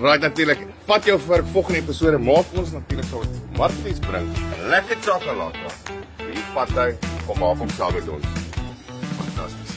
Right, natuurlijk. Vat jou vir volgende episode. Maak ons natuurlijk so Martelies bring. Lekker chocolade. Hier vat hy, kom maak hom saam met ons. Fantasties.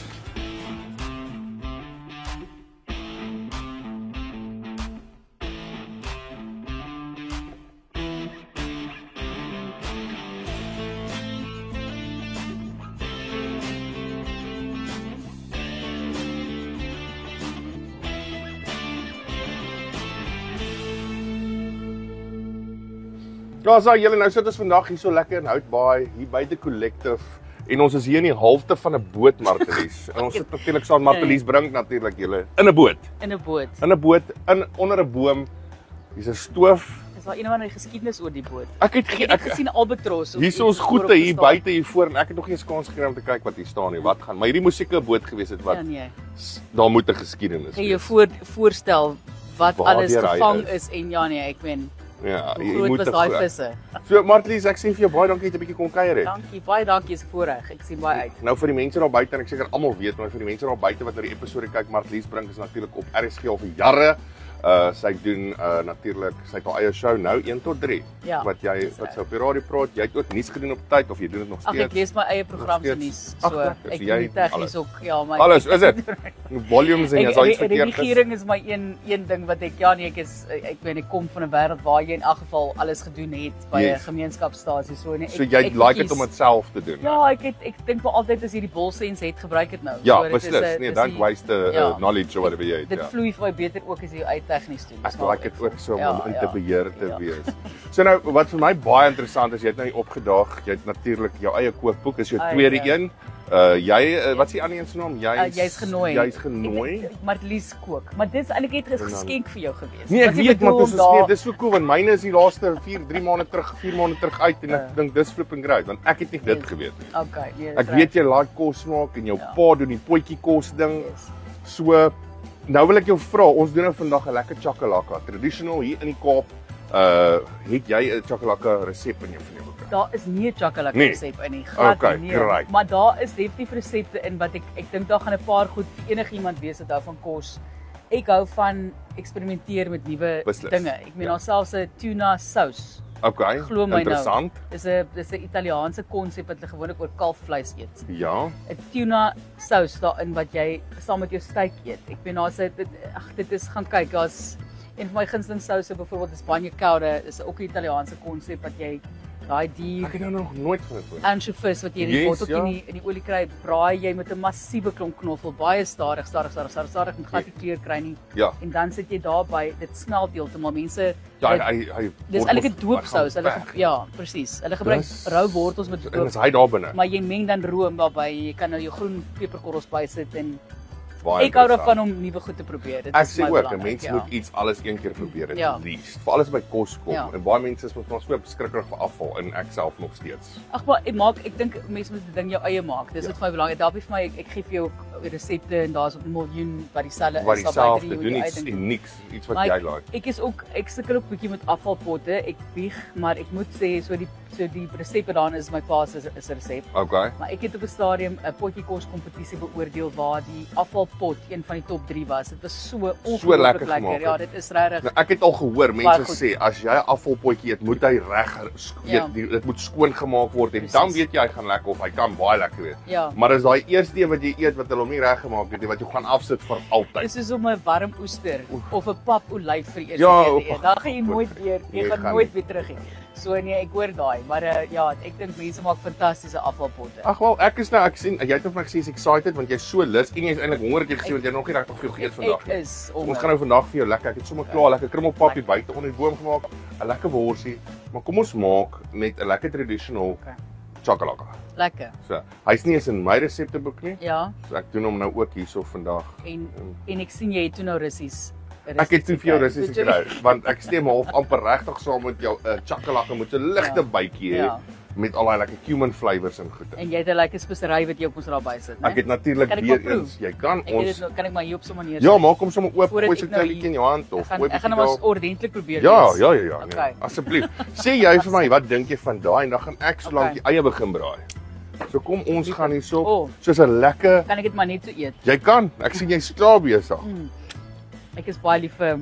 Ja, so julle nou sit ons vandag hier so lekker in Houtbaai, hier by die Collective en ons is hier in die halfte van 'n boot, Martelies. En ons sit natuurlik saam Martelies bring natuurlik julle in 'n boot. In 'n boot. In 'n boot onder 'n boom. Hier's 'n stoof. Is daar een of ander geskiedenis oor die boot? Ek het gesien Albatros. Hier is ons goede hier buite hier voor en ek het nog nie eens kans gekry om te kyk wat hier staan nie. Wat gaan? Maar hierdie moes seker 'n boot gewees het wat. Ja, nee. Daar moet 'n geskiedenis Kan jy voorstel wat waar alles die gevang is en ja nee, ek meen. Ja, hoe groot was daai visse? So Martelies, ek sê vir jou baie dankie dat jy 'n bietjie kom kuier het. Dankie, baie dankie, is 'n voorreg. Ek sien baie uit. Nou vir die mense daar buite en ek seker almal weet, maar vir die mense daar buite wat na die episode kyk, Martelies bring is natuurlik op RSG al vir jare. Sy doen natuurlik, sy het haar eie show nou 1 tot 3. Ja, wat sy op die radio praat, jy het ook nuus gedoen op tyd of jy doen dit nog steeds? Ag, ek lees my eie program se nuus. So ek doen tegnies ook, ja, maar alles, is dit? Volumes en jy's iets verkeerd. Regering is my een ding wat ek ek weet ek kom van 'n wêreld waar jy in elk geval alles gedoen het by 'n gemeenskapstasie so en so jy like dit om dit self te doen. Ja, ek dink wel altyd as jy die bolsens het, gebruik dit nou. Ja, beslis. Nee, don't waste knowledge of whatever jy het. Dit vloei vir my beter ook as jy uit tegnies doen. Ek like dit ook so om in te beheer te wees. So nou wat vir my baie interessant is, jy het nou natuurlik natuurlik jou eie kookboek, is jou tweede een. Jy wat is die ander een se naam? Jy's genooi. Jy's genooi. Martelies kook. Maar dis eintlik 'n geskenk vir jou gewees. Nee, ek weet maar dis so cool want myne is die laaste 4 maande terug uit en ek dink dis flipping great want ek het nie dit geweet nie. Okay, nee. Ek weet jy like kos maak en jou pa doen die potjie kos ding. So nou wil ek jou vra, ons doen nou vandag 'n lekker chakalaka, traditional hier in die Kaap. Het jy 'n chakalaka resep in jou boek? Daar is nie 'n chakalaka resep in nie. Glad nie. Right. Maar daar is definitief resepte in wat ek dink daar gaan 'n paar goed vir enigiemand wees wat hou van kos. Ek hou van eksperimenteer met nuwe dinge. Ek meen alselfs 'n tuna sous. Okay, interessant. Nou, dis 'n Italiaanse konsep wat hulle gewoonlik oor kalfvleis eet. Ja. 'n Tuna sous daarin wat jy saam met jou steak eet. Ek meen dit is gaan kyk, daar's een van my gunsteling souse byvoorbeeld is bagna cauda, is ook 'n Italiaanse konsep wat jy daai dier. Ek het nog nooit van dit gehoor. Anchovies wat jy in die botteltjie in die olie kry, braai jy met 'n massiewe klomp knoffel, baie stadig en glad nie kleur kry nie. Ja. En dan sit jy daarby, dit smelt heeltemal. Mense dis eintlik 'n doopsous. Ja, presies. Hulle gebruik rou wortels met doop. En is hy daar binne? Maar jy meng dan room daarbey. Jy kan nou jou groen peperkorrels bysit en baie ek hou daarvan om nuwe goed te probeer. Dit is my belangrijk. Ek sê ook, 'n mens moet iets alles een keer probeer at least. Vir alles by kos kom. En baie mense is mos so beskikbaar vir afval en ek self nog steeds. Ag maar ek dink mense moet die ding jou eie maak. Dis wat vir my belangrik. Daarby vir my ek gee vir jou resepte en daar's 'n miljoen wat dieselfde is. Wat dieselfde doen iets unieks, iets wat jy like. Ek sukkel ook bietjie met afvalpotte. Ek bieg, maar ek moet sê so die resep daarin is my pa se resep. Okay. Maar ek het op 'n stadium 'n potjie kos kompetisie beoordeel waar die afvalpot een van die top 3 was. Dit was so ongelooflik lekker. Ja, dit is regtig. Nou, ek het al gehoor mense sê as jy 'n afvalpotjie eet, moet hy reg dit moet skoon gemaak word en dan weet jy hy gaan lekker of hy kan baie lekker wees. Ja. Maar as daai eerste een wat jy eet wat hulle hom nie reg gemaak het nie, wat jy gaan afsit vir altyd. Dis soos om 'n warm oester of 'n pap olyf vir die eerste keer te eet. Dan gaan jy nooit weer, jy gaan nooit weer terug hê. So nee, ek hoor daai, maar ek dink mense maak fantastiese afvalpotte. Ag wel, ek sien jy het nog vir my gesê jy's excited want jy's so lus en jy's eintlik honger het jy gesê want jy nog nie regtig veel geëet vandag nie. Ons gaan nou vandag vir jou lekker. Ek het sommer klaar lekker krummelpap hier buite onder die boom gemaak, 'n lekker worsie. Maar kom ons maak net 'n lekker traditional chakalaka. Lekker. So, hy's nie eens in my resepteboek nie. Ja. So ek doen hom nou ook hierso vandag. En ek sien jy het toe nou russies. Ek het toe vir jou russies gekry want ek stem half amper regtig saam met jou chakalaka met 'n ligte bytjie hê. Met al daai lekker cumin flavors en goeie. En jy het 'n lekker spesery wat jy op ons daarby sit, né? Ek het natuurlik weer eens. Jy kan kan ek maar hier op so 'n manier. Ja, maak hom sommer oop, gooi so 'n klein bietjie in jou hand of gooi. Ek gaan hom ordentlik probeer. Ja. Nee, asseblief. Sê jy vir my, wat dink jy van daai en dan gaan ek so lank die eie begin braai. So kom ons gaan hierso soos 'n lekker. Kan ek dit maar net so eet? Jy kan. Ek sien jy's klaar besig. Ek is baie lief vir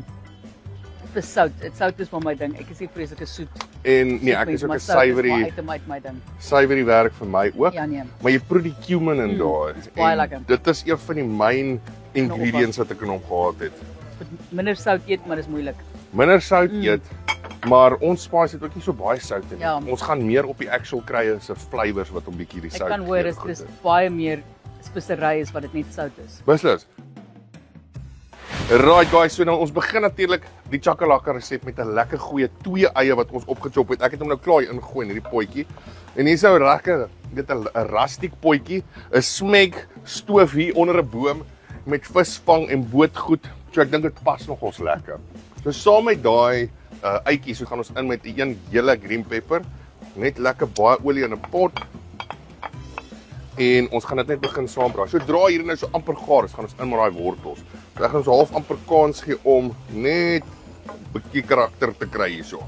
Vir sout. Sout is maar my ding. Ek is nie vreeslike soet. En nee, ek is ook 'n savory. Uit my ding. Savory werk vir my ook. Ja nee. Maar jy proe die cumin in daar. Baie lekker. Dit is een van die main ingredients wat ek in hom gehad het. Minder sout eet, maar dis moeilik. Minder sout eet, maar ons spice het ook nie so baie sout in nie. Ja. Ons gaan meer op die actual krye se flavours wat hom bietjie die sout. Ek kan hoor dis baie meer spesery is wat dit net sout is. Beslis. Right guys, so nou ons begin natuurlik die chakalaka resep met 'n lekker goeie 2 eie wat ons opgechop het. Ek het hom nou klaar ingegooi in hierdie potjie. En hier's nou lekker, dit 'n rustiek potjie, 'n smeg stoof hier onder 'n boom met visvang en bootgoed. So ek dink dit pas nogals lekker. So saam met daai eitjies, so gaan ons in met 'n hele green pepper, net lekker baie olie in 'n pot. En ons gaan dit net begin saambraai. Sodra hier nou so amper gaar is, gaan ons in met daai wortels. So ek gaan ons half amper kans gee om net 'n bietjie karakter te kry hierso.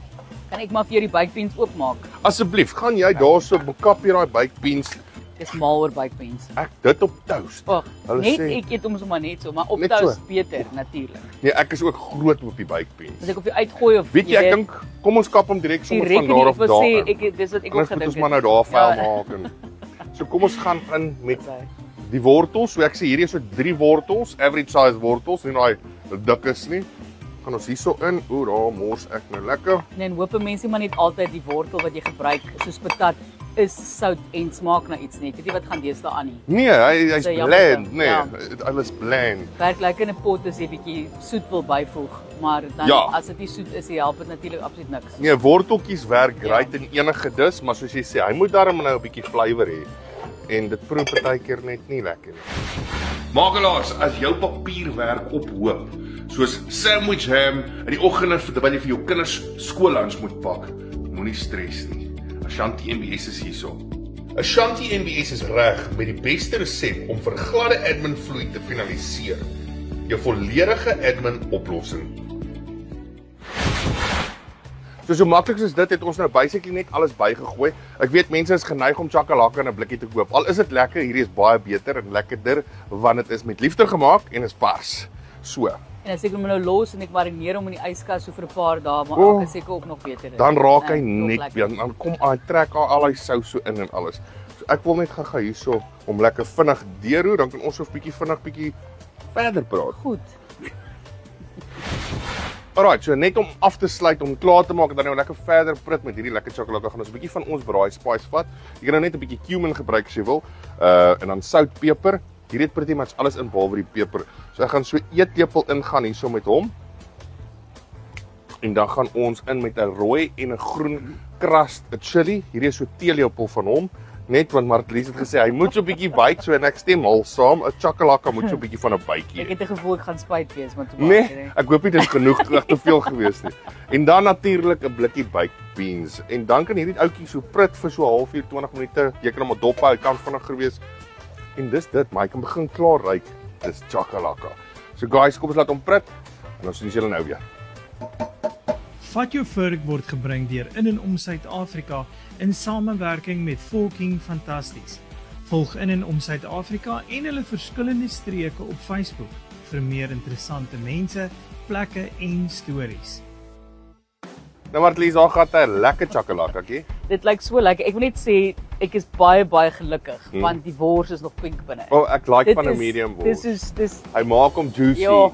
Kan ek maar vir jou die baked beans oopmaak? Asseblief, gaan jy daarso bekap hier daai baked beans. Dis mal oor baked beans. Ek dit op toast. Ag, net ek eet hom sommer net so, maar op toast beter natuurlik. Nee, ek is ook groot op die baked beans. As ek op jou uitgooi of weet jy, ek dink kom ons kap hom direk sommer van daar af daar. Dis wat ek ook gedink het. Ons moet maar nou daar vuil maak en so kom ons gaan in met die wortels. So ek sê hierdie is so 3 wortels, average size wortels, nie daai dik is nie. Gaan ons hierso in. O, daar mors ek nou lekker. Nee, en hoop mense maar net altyd die wortel wat jy gebruik soos patat is sout en smaak na iets nie. Ek weet nie wat gaan deesdae aan nie. Nee, hy's bland, nee. Alles bland. Werk lekker in 'n pot as jy bietjie soet wil byvoeg, maar dan as dit nie soet is, help dit natuurlik absoluut niks. Nee, worteltjies werk great in enige dis, maar soos jy sê, hy moet darm nou 'n bietjie flavour hê. En dit proe partykeer net nie lekker nie. Makelaars, as jou papierwerk ophoop, soos sandwich ham in die oggende terwyl jy vir jou kinders skoollunch moet pak, moenie stres nie. Ashanti MBS is hierso. Ashanti MBS is reg met die beste resep om vir gladde admin vloei te finaliseer. Jou volledige admin oplossing. So maklik soos dit het ons nou basically net alles bygegooi. Ek weet mense is geneig om chakalaka in 'n blikkie te koop. Al is dit lekker, hierdie is baie beter en lekkerder want dit is met liefde gemaak en is vars. So. En as ek hom nou los en ek marineer hom in die yskas so vir 'n paar dae, maar ek is seker ook nog beter. Dan raak hy net beter. Dan kom hy trek al daai sous so in en alles. So ek wil net gou hierso om lekker vinnig deurroer, dan kan ons so 'n bietjie verder praat. Goed. Alright, so net om af te sluit, om klaar te maak en dan nou lekker verder prit met hierdie lekker chakalaka, gaan ons 'n bietjie van ons braai spice vat. Jy kan nou net 'n bietjie cumin gebruik as jy wil. En dan sout, peper. Hierdie het pretty much alles in behalwe die peper. So ek gaan so 'n eetlepel ingaan hierso met hom. En dan gaan ons in met 'n rooi en 'n groen crust, 'n chili. Hierdie is so 'n teelepel van hom. Net want Martlies het gesê hy moet so 'n bietjie byt, so en ek stem al saam. 'n Chakalaka moet so 'n bietjie van 'n bytjie. Ek het 'n gevoel ek gaan spyt wees, maar toe nee, ek hoop nie dit is genoeg te veel gewees nie. En dan natuurlik 'n blikkie baked beans. En dan kan hierdie ouetjie so prit vir so 'n halfuur, 20 minute. Jy kan hom op dop hou, hy kan vinnig gewees. En dis dit, maar hy kan begin klaar ruik. Dis chakalaka. So guys, kom ons laat hom prit en ons sien julle nou weer. Vat jou Vurk word gebring deur in en om Suid-Afrika in samewerking met Volking Fantasties. Volg in en om Suid-Afrika en hulle verskillende streke op Facebook vir meer interessante mense, plekke en stories. Nou Martlies, daar gaan 'n lekker chakalakakie. Dit lyk so lekker. Ek wil net sê ek is baie gelukkig want die wors is nog pink binne. Ek like van 'n medium wors. Dis hy maak hom juicy.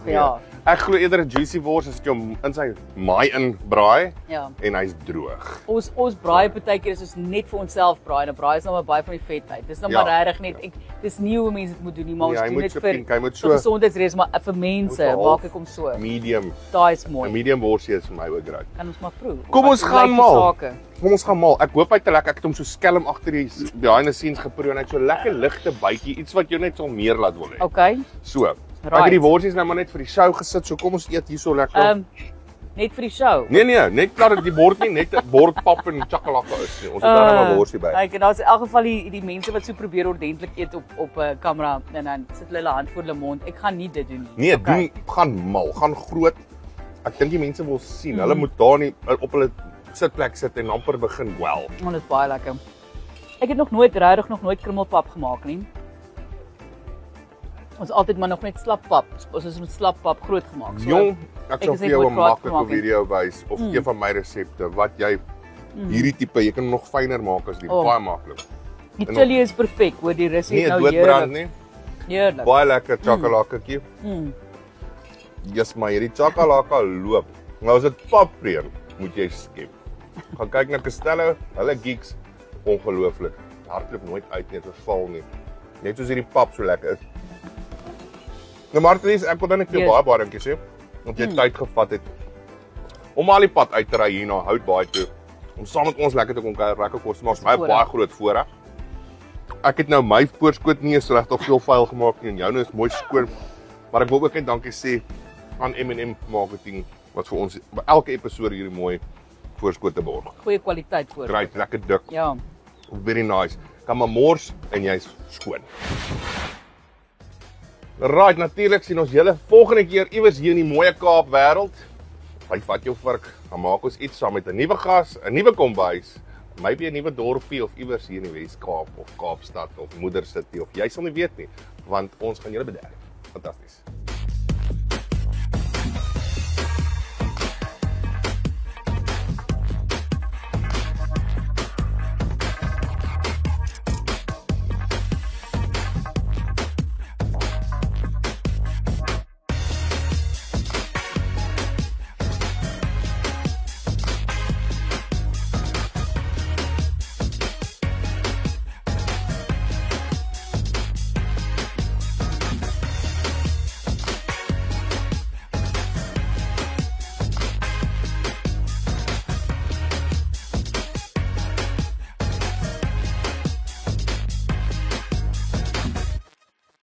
Ja. Ek glo eerder 'n juicy wors as jy hom in sy maai inbraai en hy's droog. Ons braai partykeer is ons net vir onsself braai en dan braai ons nou maar baie van die vet uit. Dis nou maar regtig net dis nie hoe mense dit moet doen nie, maar ons doen dit vir gesondheidsredes, maar vir mense maak ek hom so. Medium. Daai is mooi. 'n Medium worsie is vir my ook reg. Kan ons maar proe. Kom ons gaan maal. Ek hoop hy het lekker. Ek het hom so skelm agter die behind the scenes geproe en hy het so lekker ligte bytjie, iets wat jou net sal meer laat wil hê. Okay. So. Ek het die worsies nou maar net vir die show gesit, so kom ons eet hierso lekker. Net vir die show. Nee, net klaar dat die bord nie net 'n bord pap en chakalaka is nie. Ons het daar nou 'n worsie by. Kyk, en daar's in elk geval die mense wat so probeer ordentlik eet op 'n kamera en dan sit hulle hand voor hulle mond. Ek gaan nie dit doen nie. Nee, doen gaan mal, gaan groot. Ek dink die mense wil sien. Hulle moet daar nie op hulle sitplek sit en amper begin wel. Want dit is baie lekker. Ek het nog nooit krummelpap gemaak nie. Ons altyd maar nog net slappap. Ons is met slappap groot gemaak. Jong, ek sal is vir net jou 'n nooit kwaad maklike gemaak nie. video wys of een van my resepte wat jy hierdie tipe, jy kan hom nog fyner maak as die baie maklik. Die chili is perfek, hoor, die rus Nie het nou doodbrand heerlik. nie. Heerlik. Baie lekker chakalakatjie. Yes, maar hierdie chakalaka loop. Nou as dit papreem, moet jy skep. Gaan kyk na Castello, hulle geeks, ongelooflik. Hardloop nooit uit nie, dit val nie. Net soos hierdie pap so lekker is. Nou Martelies, ek wil dan net jou baie dankie sê, want jy tyd gevat het om al die pad uit te ry hier na Houtbaai toe, om saam met ons lekker te kom kuier, lekker kos te maak, my baie groot voorreg. Ek het nou my voorskoot nie eens regtig veel vuil gemaak nie en joune is mooi skoon. Maar ek wil ook net dankie sê aan M&M Marketing wat vir ons by elke episode hierdie mooi voorskote borg. Goeie kwaliteit voorskoot. Great, lekker dik. Ja. Very nice. Kan maar mors en jy's skoon. Right, natuurlik sien ons julle volgende keer iewers hier in die mooie Kaap wêreld. Vat jou vark, dan maak ons iets saam met 'n nuwe gas, 'n nuwe kombuis, maybe 'n nuwe dorpie of iewers hier in die Wes-Kaap of Kaapstad of Moeder City of jy sal nie weet nie, want ons gaan julle bederf. Fantasties.